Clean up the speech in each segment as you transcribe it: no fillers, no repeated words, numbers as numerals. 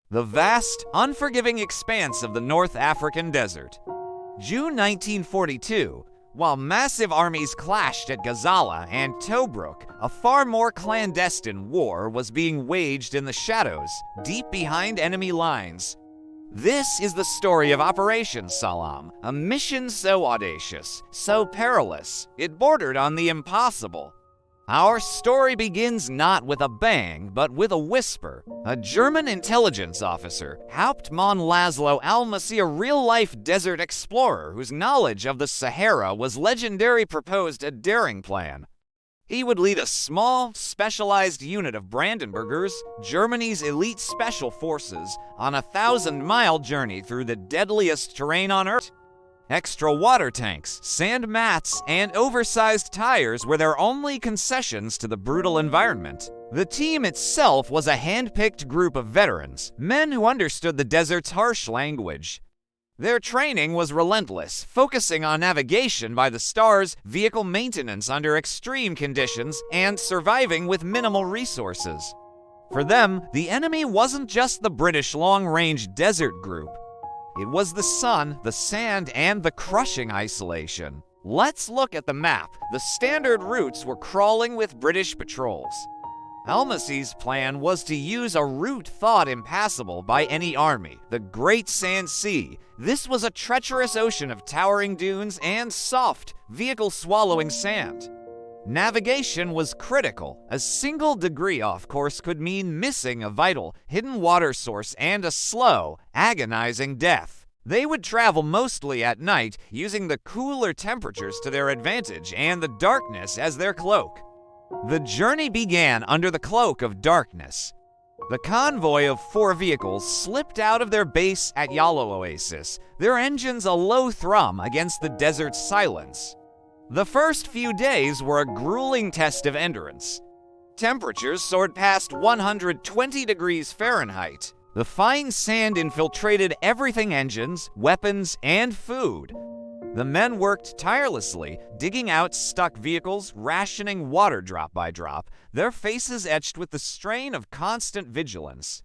The vast, unforgiving expanse of the North African desert. June 1942, while massive armies clashed at Gazala and Tobruk, a far more clandestine war was being waged in the shadows, deep behind enemy lines. This is the story of Operation Salam, a mission so audacious, so perilous, it bordered on the impossible. Our story begins not with a bang, but with a whisper. A German intelligence officer, Hauptmann Laszlo Almasi, a real-life desert explorer whose knowledge of the Sahara was legendary, proposed a daring plan. He would lead a small, specialized unit of Brandenburgers, Germany's elite special forces, on a 1,000-mile journey through the deadliest terrain on Earth. Extra water tanks, sand mats, and oversized tires were their only concessions to the brutal environment. The team itself was a hand-picked group of veterans, men who understood the desert's harsh language. Their training was relentless, focusing on navigation by the stars, vehicle maintenance under extreme conditions, and surviving with minimal resources. For them, the enemy wasn't just the British long-range desert group. It was the sun, the sand, and the crushing isolation. Let's look at the map. The standard routes were crawling with British patrols. Almasi's plan was to use a route thought impassable by any army, the Great Sand Sea. This was a treacherous ocean of towering dunes and soft, vehicle-swallowing sand. Navigation was critical. A single degree off course could mean missing a vital, hidden water source and a slow, agonizing death. They would travel mostly at night, using the cooler temperatures to their advantage and the darkness as their cloak. The journey began under the cloak of darkness. The convoy of 4 vehicles slipped out of their base at Yalo Oasis, their engines a low thrum against the desert's silence. The first few days were a grueling test of endurance. Temperatures soared past 120 degrees Fahrenheit. The fine sand infiltrated everything: engines, weapons, and food. The men worked tirelessly, digging out stuck vehicles, rationing water drop by drop, their faces etched with the strain of constant vigilance.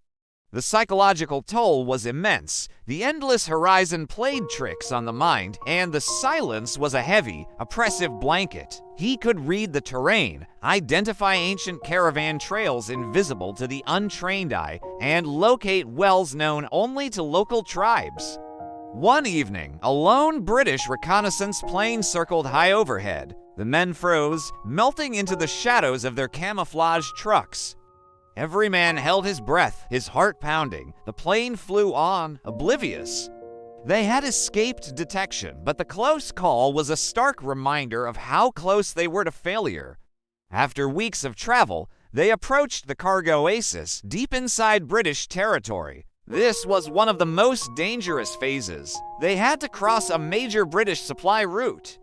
The psychological toll was immense. The endless horizon played tricks on the mind, and the silence was a heavy, oppressive blanket. He could read the terrain, identify ancient caravan trails invisible to the untrained eye, and locate wells known only to local tribes. One evening, a lone British reconnaissance plane circled high overhead. The men froze, melting into the shadows of their camouflaged trucks. Every man held his breath, his heart pounding. The plane flew on, oblivious. They had escaped detection, but the close call was a stark reminder of how close they were to failure. After weeks of travel, they approached the cargo oasis, deep inside British territory. This was one of the most dangerous phases. They had to cross a major British supply route.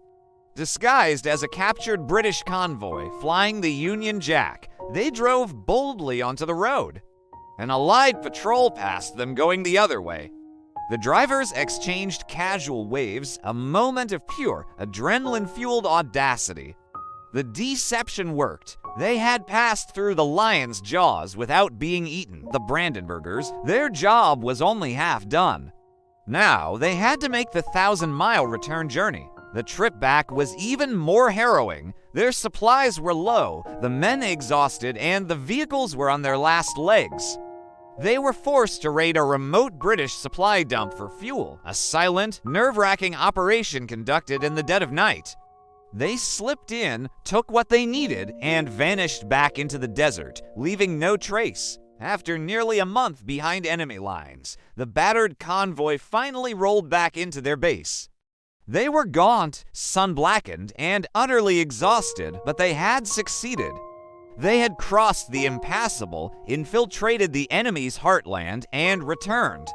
Disguised as a captured British convoy flying the Union Jack, they drove boldly onto the road. An Allied patrol passed them going the other way. The drivers exchanged casual waves, a moment of pure, adrenaline-fueled audacity. The deception worked. They had passed through the lion's jaws without being eaten. The Brandenburgers, their job was only half done. Now they had to make the 1,000-mile return journey. The trip back was even more harrowing. Their supplies were low, the men exhausted, and the vehicles were on their last legs. They were forced to raid a remote British supply dump for fuel, a silent, nerve-wracking operation conducted in the dead of night. They slipped in, took what they needed, and vanished back into the desert, leaving no trace. After nearly a month behind enemy lines, the battered convoy finally rolled back into their base. They were gaunt, sun-blackened, and utterly exhausted, but they had succeeded. They had crossed the impassable, infiltrated the enemy's heartland, and returned.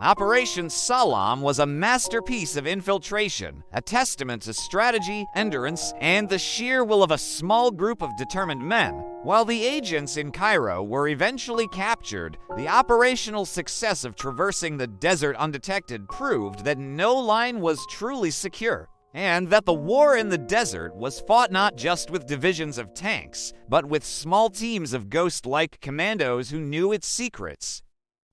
Operation Salam was a masterpiece of infiltration, a testament to strategy, endurance, and the sheer will of a small group of determined men. While the agents in Cairo were eventually captured, the operational success of traversing the desert undetected proved that no line was truly secure, and that the war in the desert was fought not just with divisions of tanks, but with small teams of ghost-like commandos who knew its secrets.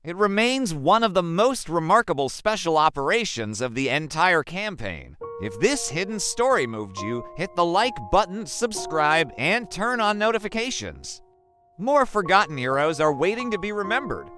It remains one of the most remarkable special operations of the entire campaign. If this hidden story moved you, hit the like button, subscribe, and turn on notifications. More forgotten heroes are waiting to be remembered.